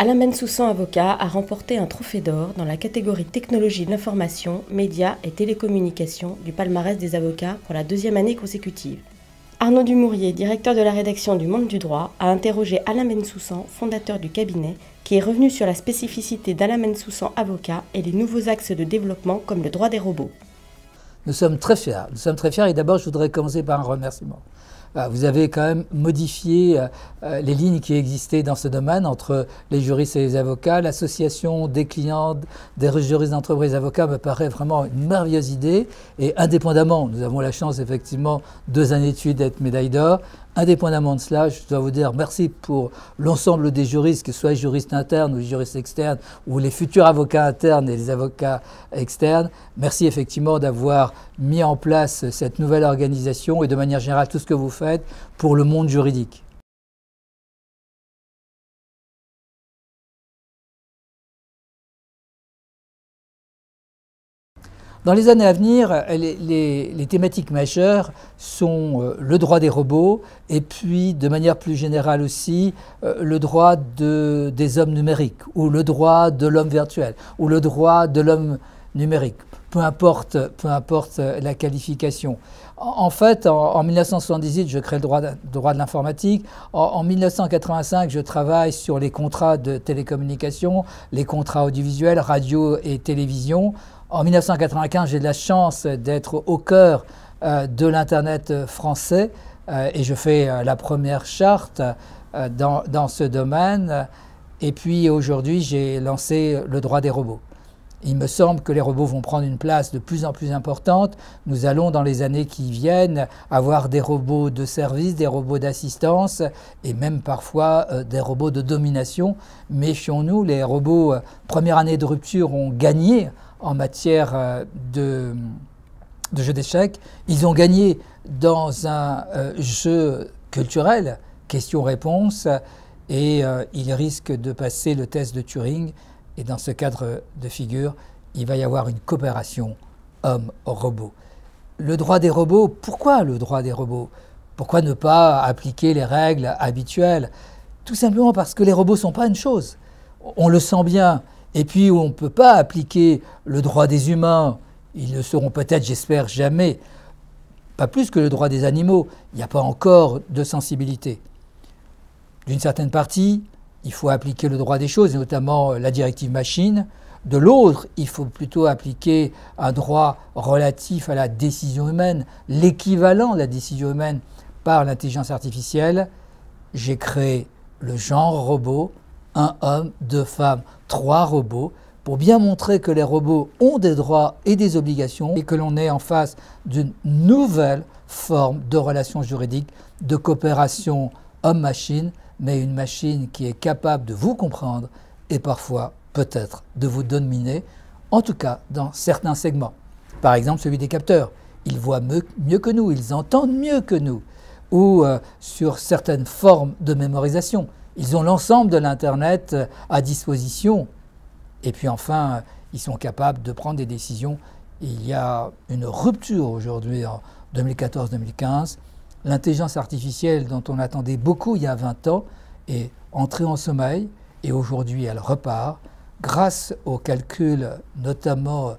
Alain Bensoussan, avocat, a remporté un trophée d'or dans la catégorie technologie de l'information, médias et télécommunications du palmarès des avocats pour la deuxième année consécutive. Arnaud Dumouriez, directeur de la rédaction du Monde du droit, a interrogé Alain Bensoussan, fondateur du cabinet, qui est revenu sur la spécificité d'Alain Bensoussan, avocat, et les nouveaux axes de développement comme le droit des robots. Nous sommes très fiers. Et d'abord, je voudrais commencer par un remerciement. Vous avez quand même modifié les lignes qui existaient dans ce domaine entre les juristes et les avocats. L'association des clients des juristes d'entreprise avocats me paraît vraiment une merveilleuse idée. Et indépendamment, nous avons la chance effectivement 2 années d'études d'être médaille d'or. Indépendamment de cela, je dois vous dire merci pour l'ensemble des juristes, que ce soit les juristes internes ou les juristes externes, ou les futurs avocats internes et les avocats externes. Merci effectivement d'avoir mis en place cette nouvelle organisation et de manière générale tout ce que vous faites pour le monde juridique. Dans les années à venir, les thématiques majeures sont le droit des robots et puis de manière plus générale aussi le droit des hommes numériques ou le droit de l'homme virtuel ou le droit de l'homme numérique, peu importe la qualification. En fait, en 1978, je crée le droit de l'informatique. En 1985, je travaille sur les contrats de télécommunications, les contrats audiovisuels, radio et télévision. En 1995, j'ai de la chance d'être au cœur de l'Internet français et je fais la première charte dans ce domaine. Et puis aujourd'hui, j'ai lancé le droit des robots. Il me semble que les robots vont prendre une place de plus en plus importante. Nous allons, dans les années qui viennent, avoir des robots de service, des robots d'assistance et même parfois des robots de domination. Méfions-nous, les robots première année de rupture ont gagné en matière de jeu d'échecs. Ils ont gagné dans un jeu culturel, question-réponse, et ils risquent de passer le test de Turing. Et dans ce cadre de figure, il va y avoir une coopération homme-robot. Le droit des robots, pourquoi le droit des robots? Pourquoi ne pas appliquer les règles habituelles? Tout simplement parce que les robots ne sont pas une chose. On le sent bien. Et puis on ne peut pas appliquer le droit des humains. Ils le seront peut-être, j'espère, jamais. Pas plus que le droit des animaux. Il n'y a pas encore de sensibilité. D'une certaine partie, il faut appliquer le droit des choses, et notamment la directive machine. De l'autre, il faut plutôt appliquer un droit relatif à la décision humaine, l'équivalent de la décision humaine par l'intelligence artificielle. J'ai créé le genre robot, 1 homme, 2 femmes, 3 robots, pour bien montrer que les robots ont des droits et des obligations et que l'on est en face d'une nouvelle forme de relation juridique, de coopération homme-machine, mais une machine qui est capable de vous comprendre et parfois peut-être de vous dominer, en tout cas dans certains segments. Par exemple celui des capteurs. Ils voient mieux que nous, ils entendent mieux que nous. Ou sur certaines formes de mémorisation. Ils ont l'ensemble de l'Internet à disposition. Et puis enfin, ils sont capables de prendre des décisions. Il y a une rupture aujourd'hui en 2014-2015. L'intelligence artificielle dont on attendait beaucoup il y a 20 ans est entrée en sommeil et aujourd'hui elle repart. Grâce aux calculs notamment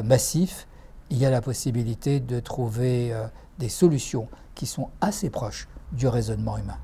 massifs, il y a la possibilité de trouver des solutions qui sont assez proches du raisonnement humain.